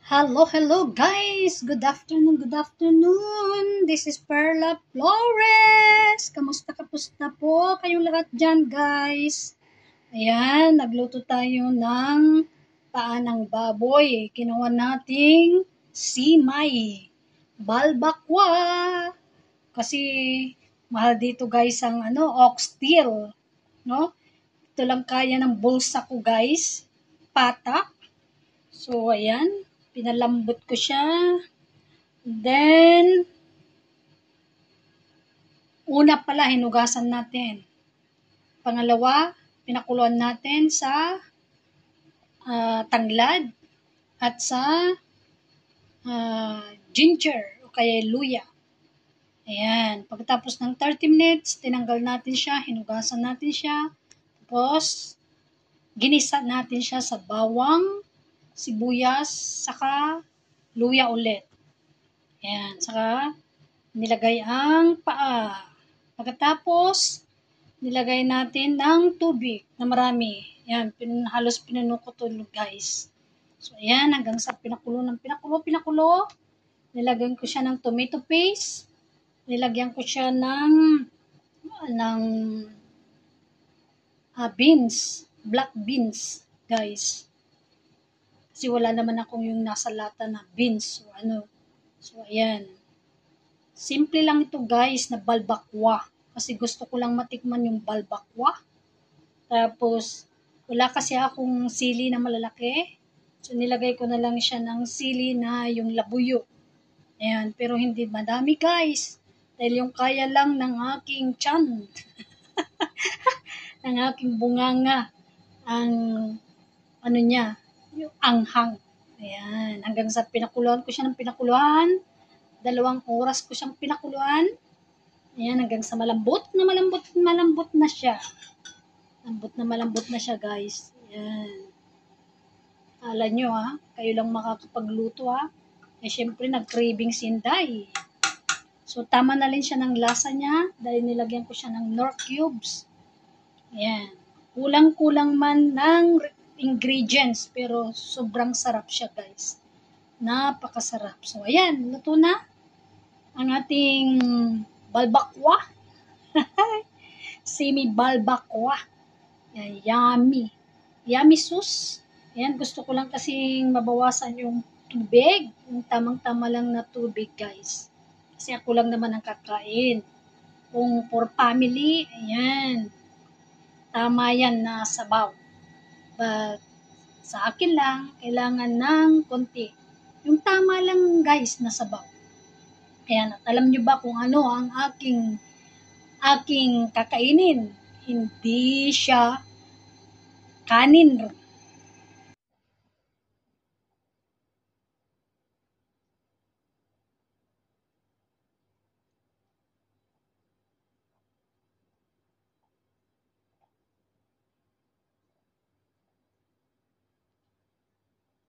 Hello, hello guys! Good afternoon, good afternoon! This is Perla Flores! Kamusta po kayong lahat dyan guys? Ayan, nagluto tayo ng paa ng baboy. Kinuha nating simay, balbakwa. Kasi mahal dito guys ang oxtail. No? Ito lang kaya ng bulsa ko guys. Patak. So, ayan. Pinalambot ko siya. Then, una pala, hinugasan natin. Pangalawa, pinakuluan natin sa tanglad at sa ginger o kaya luya. Ayan. Pagkatapos ng 30 minutes, tinanggal natin siya, hinugasan natin siya. Tapos, ginisa natin siya sa bawang, sibuyas, saka luya ulit. Ayan. Saka, nilagay ang paa. Pagkatapos, nilagay natin ng tubig na marami. Ayan, halos pinuno ko to guys. So, ayan, hanggang sa pinakulo. Nilagyan ko siya ng tomato paste. Nilagyan ko siya ng beans. Black beans, guys. Kasi wala naman akong yung nasa lata na beans. So, ayan. Simple lang ito guys na balbakwa. Kasi gusto ko lang matikman yung balbakwa. Tapos, wala kasi akong sili na malalaki. So, nilagay ko na lang siya ng sili na yung labuyo. Ayan, pero hindi madami guys. Dahil yung kaya lang ng aking tiyan. ng aking bunganga. Ang, yung anghang. Ayan, hanggang sa pinakuluan ko siya ng pinakuluan. 2 oras ko siyang pinakuluan. Ayan, hanggang sa malambot na siya. Malambot na siya, guys. Ayan. Kala nyo, kayo lang makakapagluto, Eh, syempre, nag-craving si Inday. So, tama na rin siya ng lasa niya dahil nilagyan ko siya ng Knorr cubes. Ayan. Kulang-kulang man ng ingredients, pero sobrang sarap siya, guys. Napakasarap. So, ayan, luto na ang ating balbakwa. Semi balbakwa. Ayan, yummy. Yummy sauce. Ayan, gusto ko lang kasing mabawasan yung tubig. Yung tamang-tama lang na tubig, guys. Kasi ako lang naman ang kakain. Kung for family, ayan. Tama yan na sabaw. But, sa akin lang, kailangan ng konti. Yung tama lang, guys, na sabaw. Ayan, at alam nyo ba kung ano ang aking kakainin? Hindi siya kanin.